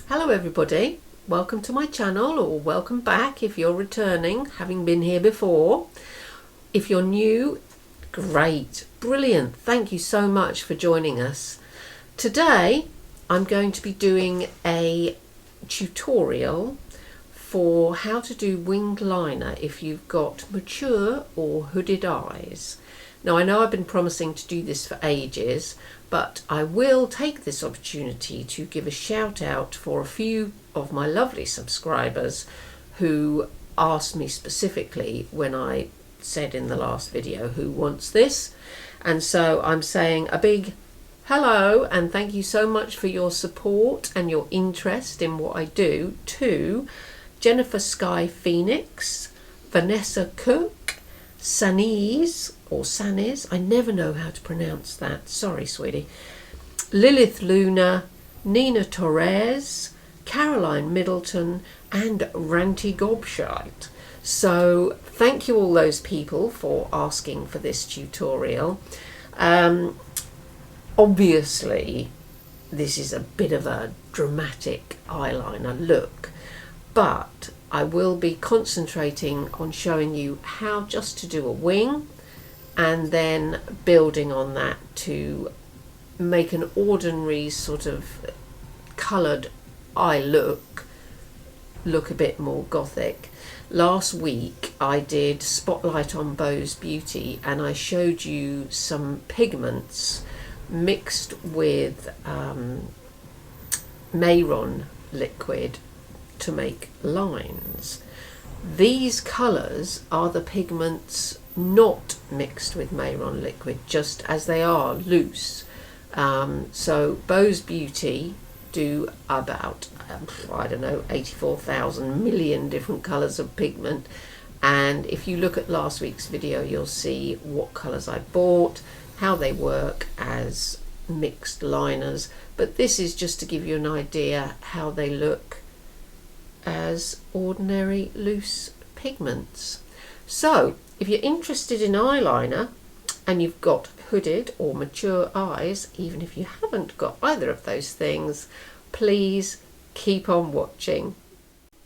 Hello everybody, welcome to my channel, or welcome back if you're returning, having been here before. If you're new, great, brilliant, thank you so much for joining us. Today I'm going to be doing a tutorial for how to do winged liner if you've got mature or hooded eyes. Now I know I've been promising to do this for ages, but I will take this opportunity to give a shout out for a few of my lovely subscribers who asked me specifically when I said in the last video who wants this, and so I'm saying a big hello and thank you so much for your support and your interest in what I do to Jennifer Sky Phoenix, Vanessa Cook, Sanise or Sanis, I never know how to pronounce that, sorry sweetie, Lilith Luna, Nina Torres, Caroline Middleton and Ranty Gobshite. So thank you all those people for asking for this tutorial. Obviously this is a bit of a dramatic eyeliner look, but I will be concentrating on showing you how just to do a wing and then building on that to make an ordinary sort of coloured eye look a bit more gothic. Last week I did Spotlight on Bo's Beauty and I showed you some pigments mixed with Mayron liquid to make lines. These colours are the pigments not mixed with Mayron liquid, just as they are loose. So Bo's Beauty do about I don't know, 84,000 million different colours of pigment, and if you look at last week's video you'll see what colours I bought, how they work as mixed liners, but this is just to give you an idea how they look as ordinary loose pigments. So if you're interested in eyeliner and you've got hooded or mature eyes, even if you haven't got either of those things, please keep on watching.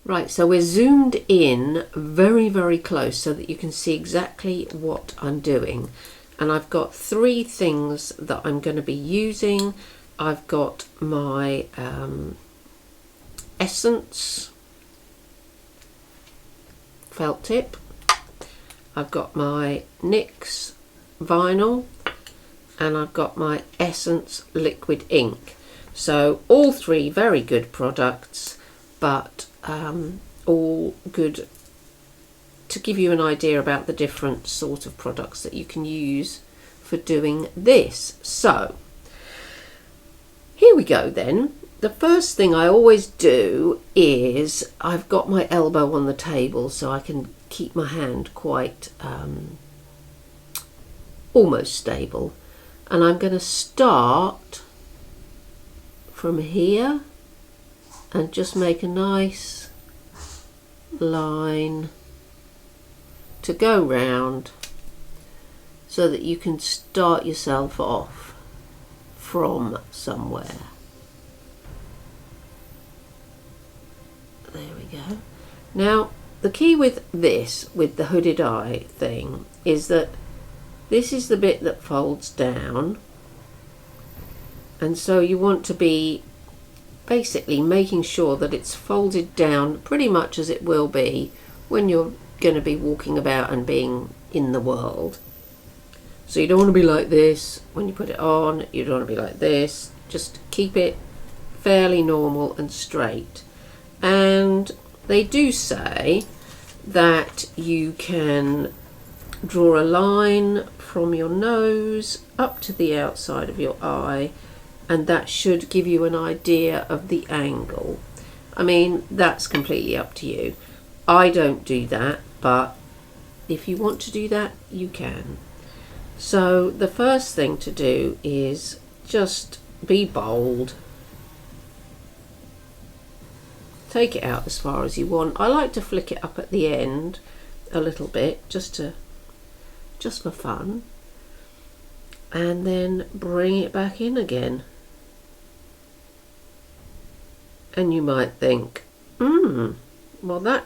Right, so we're zoomed in very close so that you can see exactly what I'm doing, and I've got three things that I'm going to be using. I've got my Essence felt tip, I've got my NYX vinyl, and I've got my Essence liquid ink. So all three very good products, but all good to give you an idea about the different sort of products that you can use for doing this. So here we go then. The first thing I always do is I've got my elbow on the table so I can keep my hand quite almost stable, and I'm going to start from here and just make a nice line to go round so that you can start yourself off from somewhere. There we go. Now the key with this, with the hooded eye thing, is that this is the bit that folds down, and so you want to be basically making sure that it's folded down pretty much as it will be when you're going to be walking about and being in the world. So you don't want to be like this when you put it on, you don't want to be like this, just keep it fairly normal and straight. And they do say that you can draw a line from your nose up to the outside of your eye, and that should give you an idea of the angle. I mean, that's completely up to you. I don't do that, but if you want to do that, you can. So the first thing to do is just be bold. Take it out as far as you want. I like to flick it up at the end a little bit just for fun, and then bring it back in again. And you might think, well, that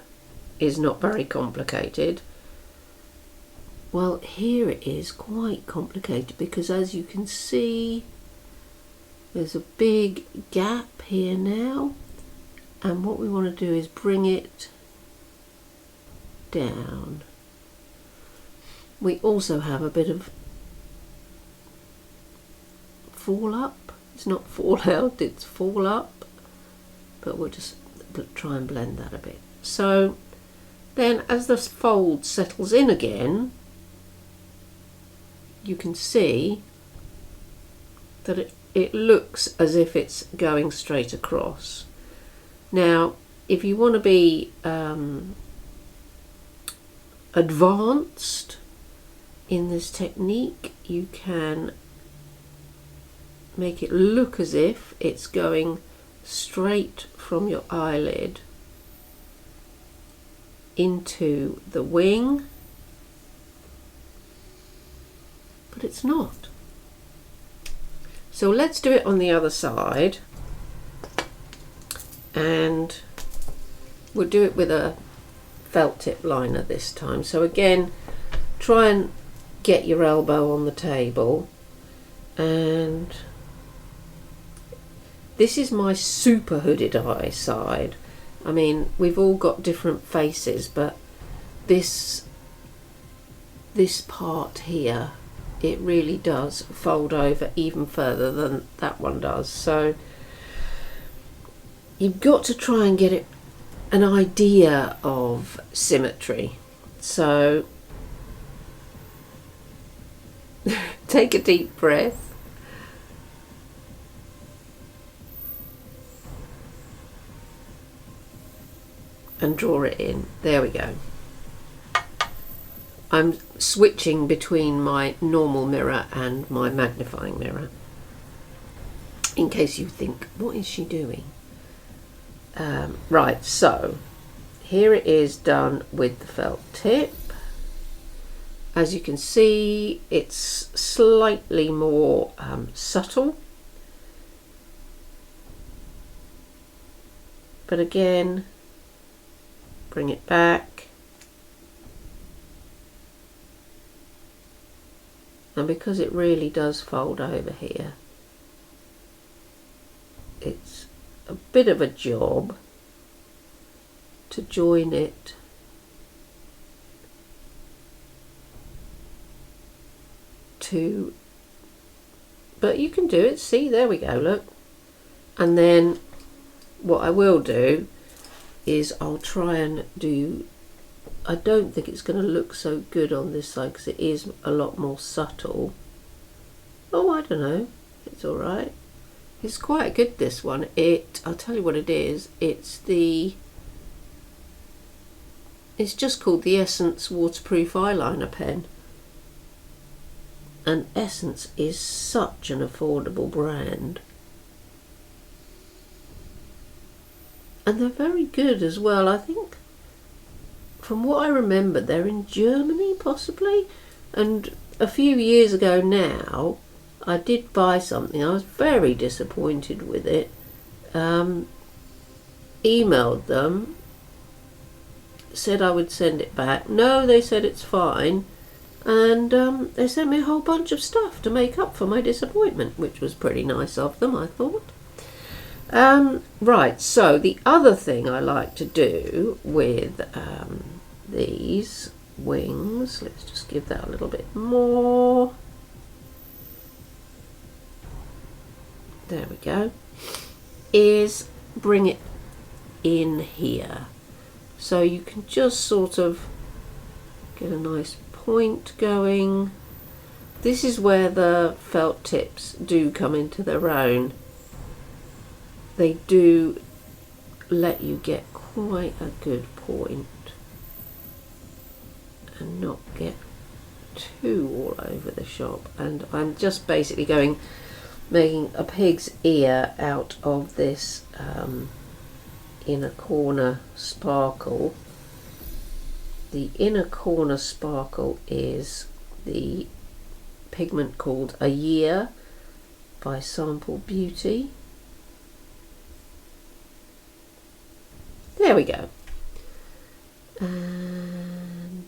is not very complicated. Well, here it is quite complicated, because as you can see, there's a big gap here now, and what we want to do is bring it down. We also have a bit of fall up. It's not fall out, it's fall up, but we'll just try and blend that a bit. So then as the fold settles in again, you can see that it looks as if it's going straight across. Now, if you want to be advanced in this technique, you can make it look as if it's going straight from your eyelid into the wing, but it's not. So let's do it on the other side, and we'll do it with a felt tip liner this time. So again, try and get your elbow on the table, and this is my super hooded eye side. I mean, we've all got different faces, but this part here, it really does fold over even further than that one does. So you've got to try and get an idea of symmetry. So take a deep breath. And draw it in. There we go. I'm switching between my normal mirror and my magnifying mirror, in case you think, what is she doing? Right, so here it is done with the felt tip. As you can see, it's slightly more subtle, but again, bring it back, and because it really does fold over here, it's a bit of a job to join it to, but you can do it. See, there we go, look. And then what I will do is I'll try and do, I don't think it's going to look so good on this side because it is a lot more subtle. Oh, I don't know, it's alright. It's quite good, this one. I'll tell you what it is. It's just called the Essence Waterproof Eyeliner Pen. And Essence is such an affordable brand. And they're very good as well. I think, from what I remember, they're in Germany possibly. And a few years ago now, I did buy something. I was very disappointed with it. Emailed them, said I would send it back. No, they said it's fine. And they sent me a whole bunch of stuff to make up for my disappointment, which was pretty nice of them, I thought. Right, so the other thing I like to do with these wings, let's just give that a little bit more. There we go. Is bring it in here. So you can just sort of get a nice point going. This is where the felt tips do come into their own. They do let you get quite a good point and not get too all over the shop. And I'm just basically making a pig's ear out of this inner corner sparkle. The inner corner sparkle is the pigment called A Year by Sample Beauty. There we go. And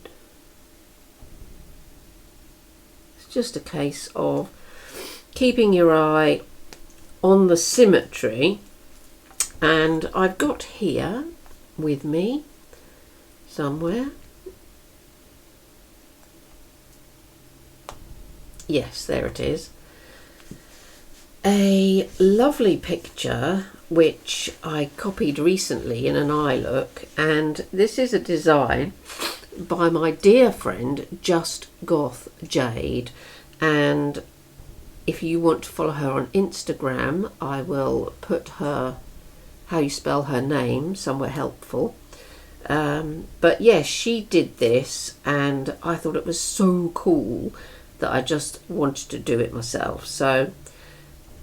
it's just a case of keeping your eye on the symmetry. And I've got here with me somewhere, yes, there it is, a lovely picture which I copied recently in an eye look, and this is a design by my dear friend Just Goth Jade, and if you want to follow her on Instagram, I will put her, how you spell her name, somewhere helpful. But yes, she did this and I thought it was so cool that I just wanted to do it myself. So,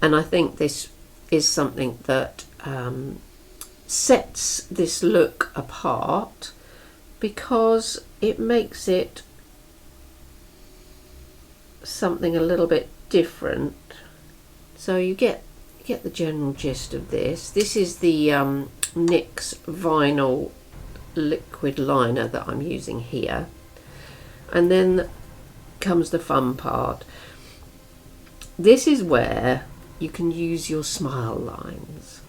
and I think this is something that sets this look apart because it makes it something a little bit different. So you get the general gist of this. This is the NYX vinyl liquid liner that I'm using here, and then comes the fun part. This is where you can use your smile lines.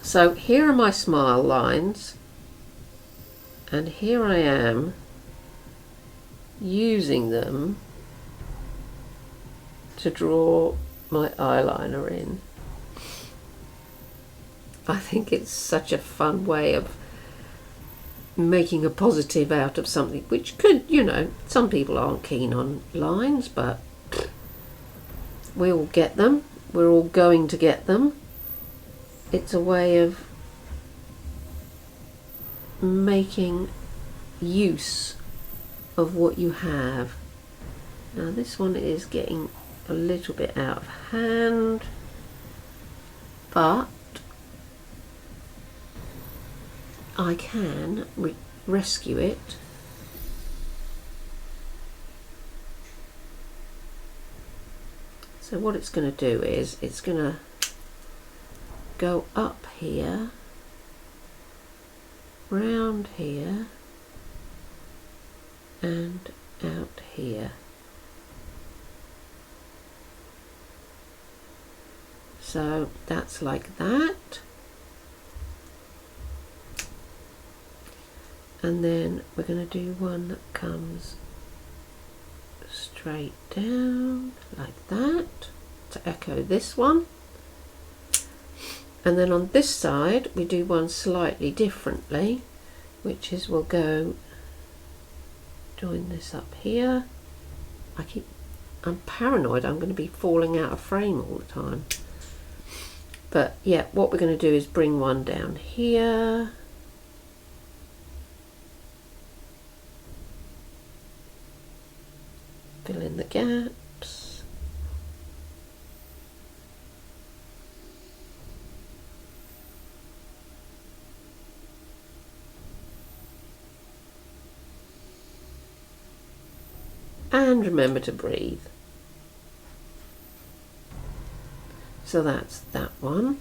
So here are my smile lines, and here I am using them to draw my eyeliner in. I think it's such a fun way of making a positive out of something which could, you know, some people aren't keen on lines, but we all get them. We're all going to get them. It's a way of making use of what you have. Now this one is getting a little bit out of hand, but I can rescue it. So what it's going to do is it's going to go up here, round here, and out here. So that's like that. And then we're going to do one that comes straight down like that to echo this one. And then on this side we do one slightly differently, which is we'll go join this up here. I'm paranoid I'm going to be falling out of frame all the time. But yeah, what we're going to do is bring one down here. Fill in the gaps. And remember to breathe. So that's that one.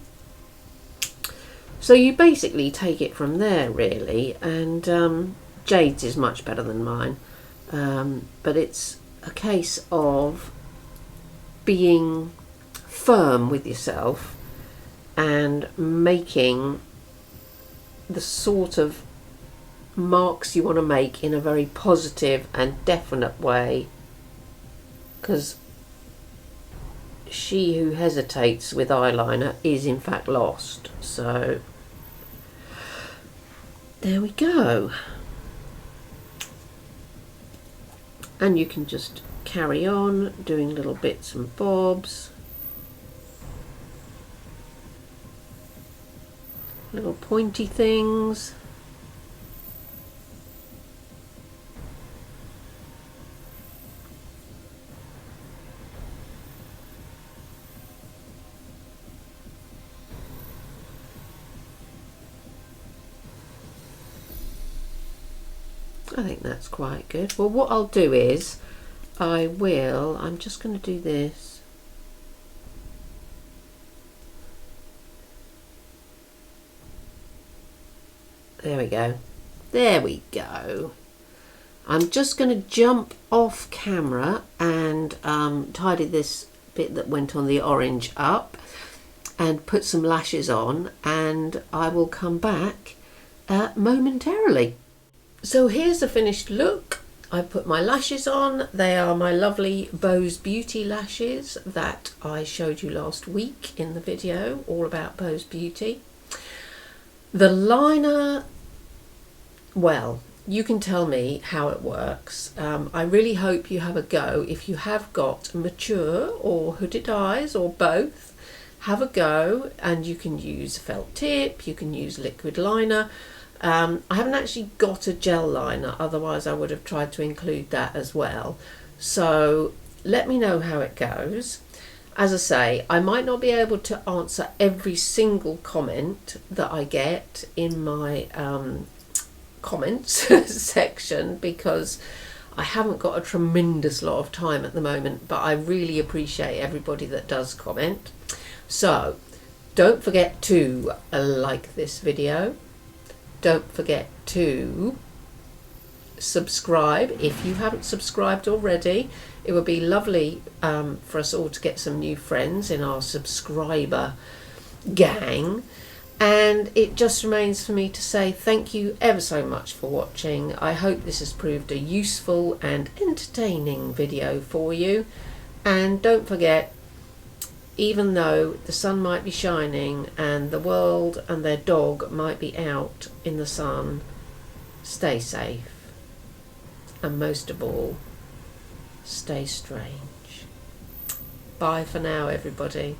So you basically take it from there really, and Jade's is much better than mine, but it's a case of being firm with yourself and making the sort of marks you want to make in a very positive and definite way, because she who hesitates with eyeliner is in fact lost. So there we go. And you can just carry on doing little bits and bobs, little pointy things. I think that's quite good. Well, what I'll do is I'm just going to do this. There we go. There we go. I'm just going to jump off camera and tidy this bit that went on the orange up and put some lashes on, and I will come back momentarily. So here's the finished look. I put my lashes on. They are my lovely Bose Beauty lashes that I showed you last week in the video all about Bose Beauty. The liner, well, you can tell me how it works. I really hope you have a go. If you have got mature or hooded eyes or both, have a go, and you can use felt tip, you can use liquid liner. I haven't actually got a gel liner, otherwise I would have tried to include that as well. So let me know how it goes. As I say, I might not be able to answer every single comment that I get in my comments section, because I haven't got a tremendous lot of time at the moment, but I really appreciate everybody that does comment. So don't forget to like this video. Don't forget to subscribe if you haven't subscribed already. It would be lovely for us all to get some new friends in our subscriber gang. And it just remains for me to say thank you ever so much for watching. I hope this has proved a useful and entertaining video for you. And don't forget, even though the sun might be shining and the world and their dog might be out in the sun, stay safe. And most of all, stay strange. Bye for now, everybody.